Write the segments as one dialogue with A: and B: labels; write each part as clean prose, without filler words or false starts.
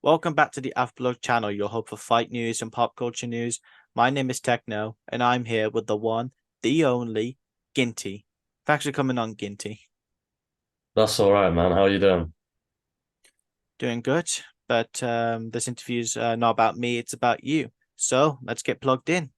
A: Welcome back to the Afterblog channel, your hub for fight news and pop culture news. My name is Techno, and I'm here with the one, the only, Ginty. Thanks for coming on, Ginty.
B: That's all right, man. How you doing?
A: Doing good, but this interview's not about me, it's about you. So let's get plugged in.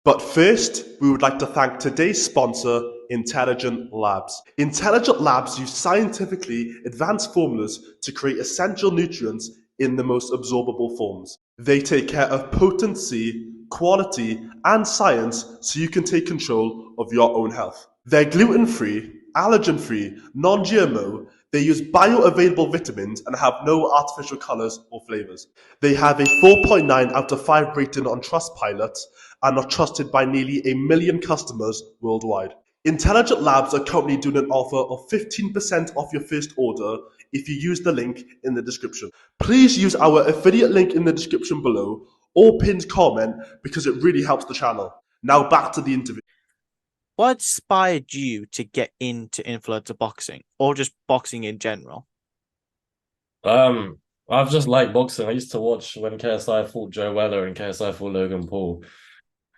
C: But first, we would like to thank today's sponsor, Intelligent Labs. Intelligent Labs use scientifically advanced formulas to create essential nutrients in the most absorbable forms. They take care of potency, quality, and science so you can take control of your own health. They're gluten free, allergen free, non GMO. They use bioavailable vitamins and have no artificial colors or flavors. They have a 4.9 out of 5 rating on Trustpilot and are trusted by nearly a million customers worldwide. Intelligent Labs are currently doing an offer of 15% off your first order if you use the link in the description. Please use our affiliate link in the description below or pinned comment because it really helps the channel. Now back to the interview.
A: What inspired you to get into influencer boxing, or just boxing in general?
B: Um, I've just liked boxing. I used to watch when KSI fought Joe Weller and KSI fought Logan Paul,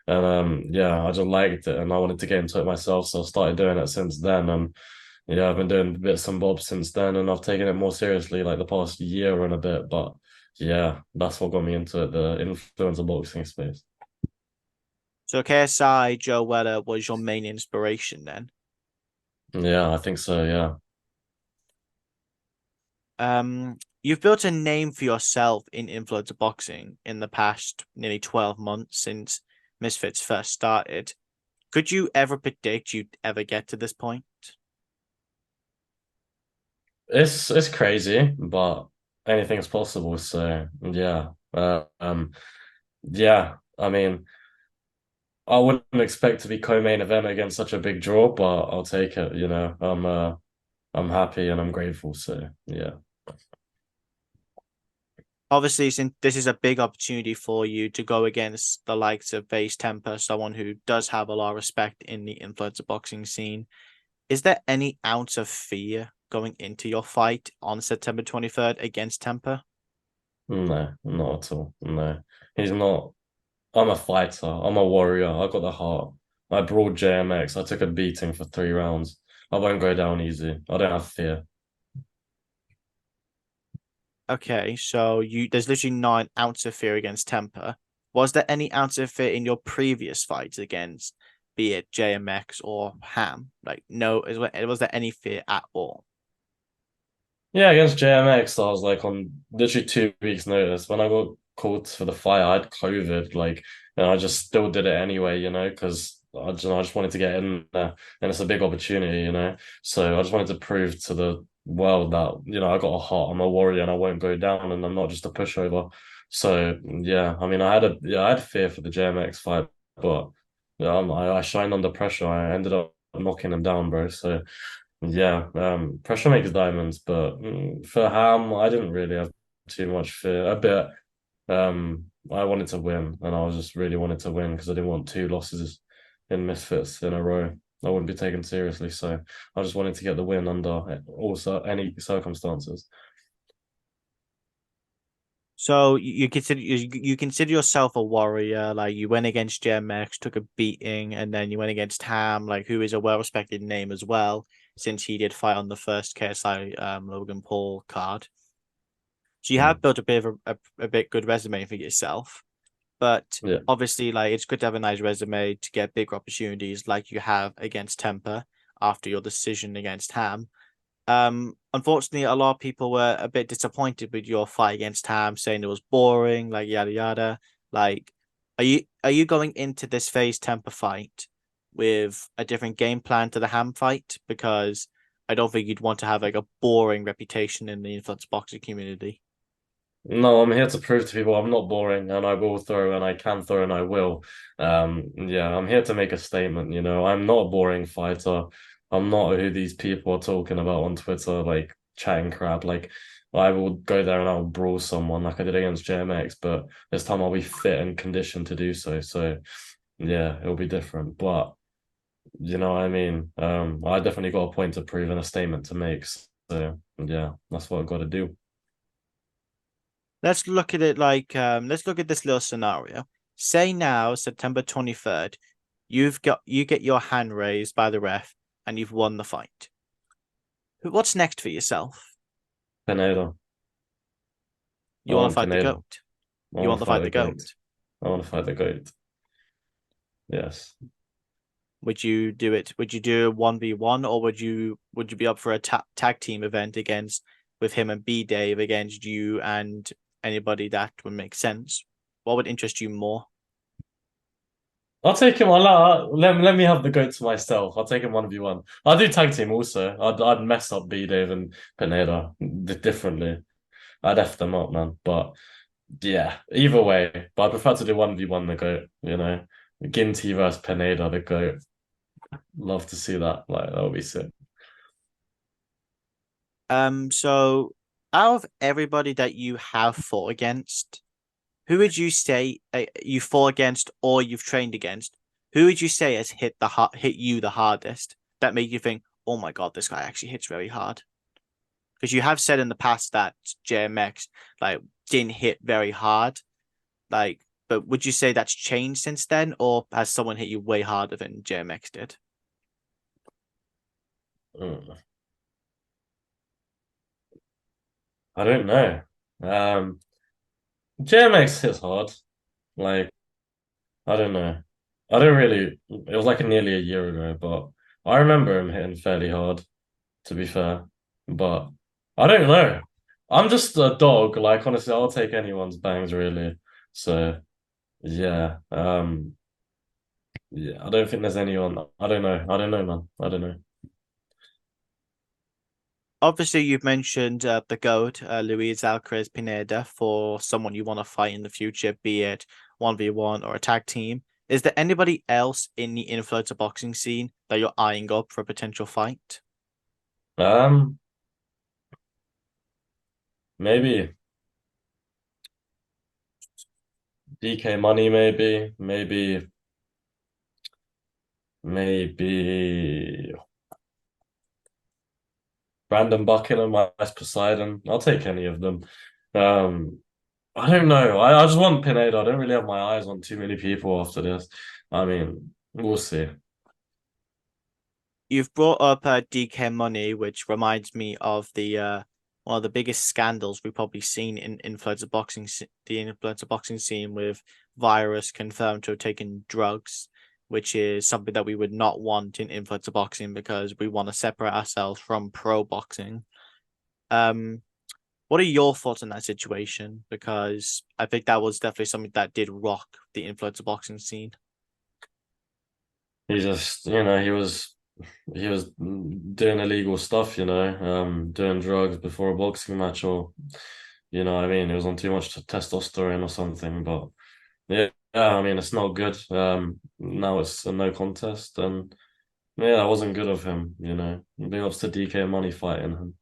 B: and yeah, I just liked it, and I wanted to get into it myself, so I started doing it since then. And yeah, I've been doing bits and bobs since then, and I've taken it more seriously like the past year and a bit. But yeah, that's what got me into it, the influencer boxing space.
A: So KSI Joe Weller was your main inspiration then?
B: Yeah, I think so. Yeah.
A: You've built a name for yourself in influencer boxing in the past nearly 12 months since Misfits first started. Could you ever predict you'd ever get to this point?
B: It's crazy, but anything's possible. So yeah, yeah. I mean, I wouldn't expect to be co-main event against such a big draw, but I'll take it. I'm happy and I'm grateful. So yeah,
A: Obviously, since this is a big opportunity for you to go against the likes of Faze Temper, someone who does have a lot of respect in the influencer boxing scene, is there any ounce of fear going into your fight on September 23rd against Temper?
B: no, not at all. No, he's not. I'm a fighter. I'm a warrior. I got the heart. I brought JMX. I took a beating for 3 rounds. I won't go down easy. I don't have fear.
A: Okay, so there's literally not an ounce of fear against Temper. Was there any ounce of fear in your previous fights against, be it JMX or Ham? Like, no, was there any fear at all?
B: Yeah, against JMX, I was like on literally 2 weeks' notice. When I got called for the fight, I had COVID, like, and I just still did it anyway, because I just wanted to get in there, and it's a big opportunity, So I just wanted to prove to the world that, I got a heart, I'm a warrior, and I won't go down, and I'm not just a pushover. So yeah, I mean, I had fear for the JMX fight, but yeah, I shined under pressure. I ended up knocking him down, bro. So. Yeah, pressure makes diamonds, but for Ham, I didn't really have too much fear. A bit, I wanted to win, and I was just really wanted to win because I didn't want 2 losses in Misfits in a row. I wouldn't be taken seriously, so I just wanted to get the win under also any circumstances.
A: So you consider yourself a warrior, like you went against JMX, took a beating, and then you went against Ham, like who is a well-respected name as well, since he did fight on the first KSI Logan Paul card. So you have
B: Mm.
A: built a bit of a bit good resume for yourself. But
B: Yeah.
A: obviously, like it's good to have a nice resume to get big opportunities like you have against Temper after your decision against Ham. Unfortunately, a lot of people were a bit disappointed with your fight against Ham, saying it was boring, like yada yada. Like, are you going into this Phase Temper fight with a different game plan to the Ham fight? Because I don't think you'd want to have like a boring reputation in the influence boxing community.
B: No, I'm here to prove to people I'm not boring and I will throw and I can throw and I will. Yeah, I'm here to make a statement. I'm not a boring fighter. I'm not who these people are talking about on Twitter, like chatting crap. Like I will go there and I'll brawl someone like I did against JMX, but this time I'll be fit and conditioned to do so. So yeah, it'll be different. But you know what I mean? I definitely got a point to prove and a statement to make. So yeah, that's what I've got to do.
A: let's look at it like let's look at this little scenario. Say now, September 23rd, you get your hand raised by the ref and you've won the fight. What's next for yourself?
B: Pineda. I
A: You want to
B: want
A: fight the
B: Pineda.
A: GOAT.
B: I
A: You
B: want
A: want
B: to
A: to
B: fight
A: fight
B: the
A: the
B: GOAT.
A: GOAT.
B: I want to fight the GOAT. Yes.
A: Would you do it? Would you do a 1v1 or would you be up for a tag team event against with him and B Dave against you and anybody that would make sense? What would interest you more?
B: I'll take him. Let me have the GOAT to myself. I'll take him 1v1. I'll do tag team also. I'd mess up B Dave and Pineda differently. I'd F them up, man. But yeah, either way. But I prefer to do 1v1 the GOAT, you know. Ginty versus Pineda, the GOAT. Love to see that. Like that would be sick.
A: So out of everybody that you have fought against, who would you say you fought against or you've trained against? Who would you say has hit you the hardest? That made you think, oh my god, this guy actually hits very hard. Because you have said in the past that JMX like didn't hit very hard. Like, but would you say that's changed since then, or has someone hit you way harder than JMX did?
B: Mm. I don't know. JMX hits hard. Like, I don't know. I don't really. It was like nearly a year ago, but I remember him hitting fairly hard, to be fair. But I don't know. I'm just a dog. Like, honestly, I'll take anyone's bangs, really. So, yeah. Yeah, I don't think there's anyone. I don't know. I don't know, man. I don't know.
A: Obviously, you've mentioned the GOAT, Luis Alcaraz Pineda, for someone you want to fight in the future, be it 1v1 or a tag team. Is there anybody else in the influencer boxing scene that you're eyeing up for a potential fight?
B: Um, maybe DK Money, maybe Brandon Buckingham, Ice Poseidon. I'll take any of them. Um, I don't know. I just want Pineda. I don't really have my eyes on too many people after this. I mean, we'll see.
A: You've brought up DK Money, which reminds me of the one of the biggest scandals we've probably seen in the influencer boxing scene with Virus confirmed to have taken drugs, which is something that we would not want in influencer boxing because we want to separate ourselves from pro boxing. Um, what are your thoughts on that situation? Because I think that was definitely something that did rock the influencer boxing scene.
B: He just, he was doing illegal stuff, doing drugs before a boxing match, or I mean, he was on too much testosterone or something. But yeah, I mean, it's not good. Now it's a no contest, and yeah, that wasn't good of him. Big ups to DK Money fighting him,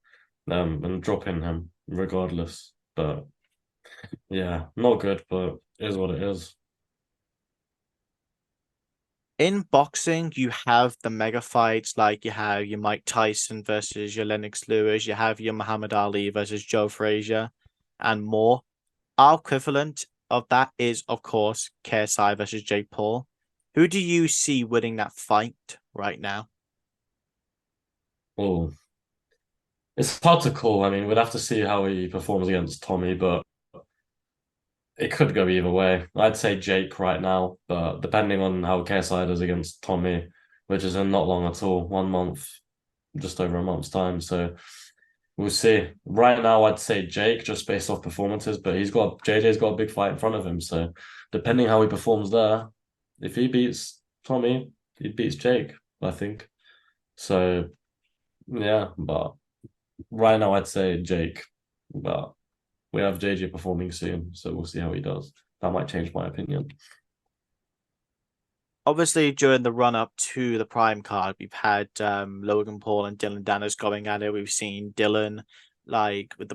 B: and dropping him regardless. But yeah, not good, but it is what it is.
A: In boxing, you have the mega fights, like you have your Mike Tyson versus your Lennox Lewis, you have your Muhammad Ali versus Joe Frazier, and more. Our equivalent of that is, of course, KSI versus Jake Paul. Who do you see winning that fight right now?
B: Oh, it's hard to call. I mean, we'd have to see how he performs against Tommy, but it could go either way. I'd say Jake right now, but depending on how KSI does against Tommy, which is in not long at all, 1 month, just over a month's time. So we'll see. Right now, I'd say Jake just based off performances, but JJ's got a big fight in front of him. So depending how he performs there, if he beats Tommy, he beats Jake, I think. So yeah, but right now I'd say Jake, but we have JJ performing soon, so we'll see how he does. That might change my opinion.
A: Obviously, during the run up to the Prime card, we've had Logan Paul and Dylan Dennis going at it. We've seen Dylan like with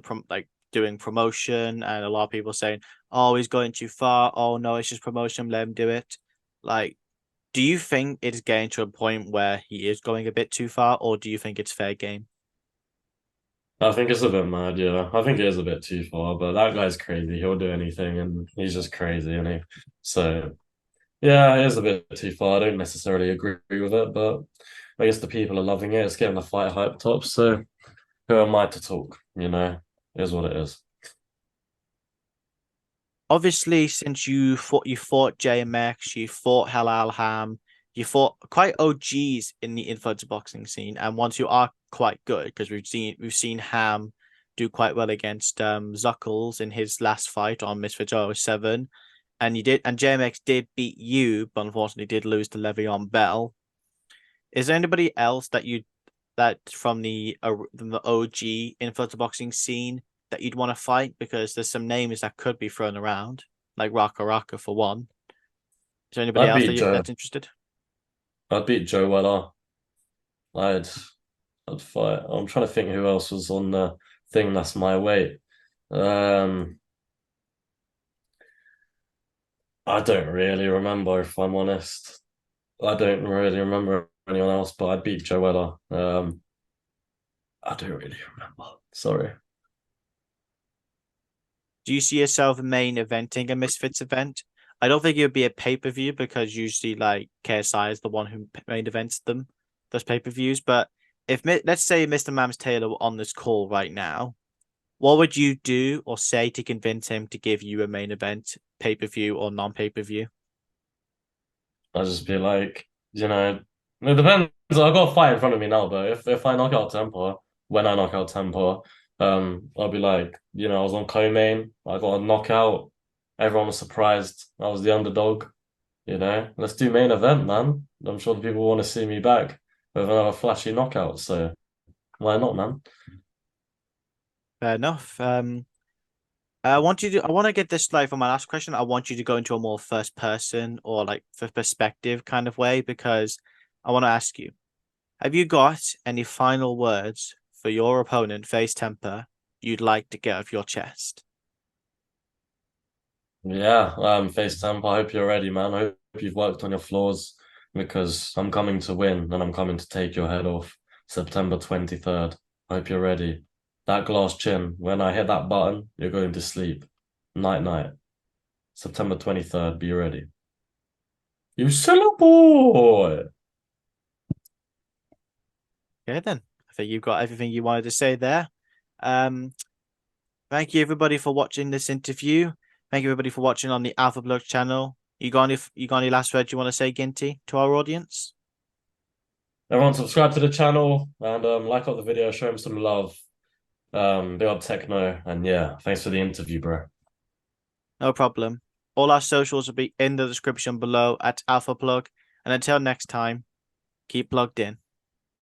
A: doing promotion, and a lot of people saying, "Oh, he's going too far. Oh no, it's just promotion. Let him do it." Like, do you think it's getting to a point where he is going a bit too far, or do you think it's fair game?
B: I think it's a bit mad, yeah. I think it is a bit too far, but that guy's crazy. He'll do anything, and he's just crazy, isn't he? So yeah, it is a bit too far. I don't necessarily agree with it, but I guess the people are loving it. It's getting the fight hyped up. So who am I to talk? It is what it is.
A: Obviously, since you fought JMX, you fought Halal Ham, you fought quite OGs in the influencer boxing scene, and once you are quite good, because we've seen Ham do quite well against Zuckles in his last fight on Misfits 07, and JMX did beat you, but unfortunately did lose to Le'Veon Bell. Is there anybody else that from the OG influencer boxing scene that you'd want to fight? Because there's some names that could be thrown around, like Raka Raka for one. Is there anybody
B: I'd
A: else
B: beat Joe.
A: that's interested?
B: I'd beat Joe Weller. I'd I'd fight. I'm trying to think who else was on the thing that's my weight. Um, I don't really remember if I'm honest. I don't really remember anyone else, but I'd beat Joe Weller. I don't really remember. Sorry.
A: Do you see yourself main eventing a Misfits event? I don't think it would be a pay-per-view because usually like KSI is the one who main events those pay-per-views. But if let's say Mr. Mams Taylor were on this call right now, what would you do or say to convince him to give you a main event, pay-per-view or non-pay-per-view?
B: I'd just be like, it depends. I've got a fight in front of me now, but if I knock out Temper, when I knock out Temper, I'll be like, I was on co-main, I got a knockout, everyone was surprised, I was the underdog, let's do main event, man. I'm sure the people want to see me back with another flashy knockout, so why not, man?
A: Fair enough. I want to get this like for my last question. I want you to go into a more first person or like for perspective kind of way because I want to ask you, have you got any final words for your opponent, Face Temper, you'd like to get off your chest?
B: Yeah, Face Temper, I hope you're ready, man. I hope you've worked on your flaws because I'm coming to win and I'm coming to take your head off September 23rd. I hope you're ready. That glass chin, when I hit that button, you're going to sleep. Night night. September 23rd, be ready. You silly boy!
A: Okay, then. I think you've got everything you wanted to say there. Um, Thank you everybody for watching this interview. Thank you everybody for watching on the Alpha Blog channel. You got any last words you want to say, Ginty, to our audience?
B: Everyone subscribe to the channel and like up the video, show him some love. Big up Techno, and yeah, thanks for the interview, bro.
A: No problem. All our socials will be in the description below at Alpha Plug. And until next time, keep plugged in.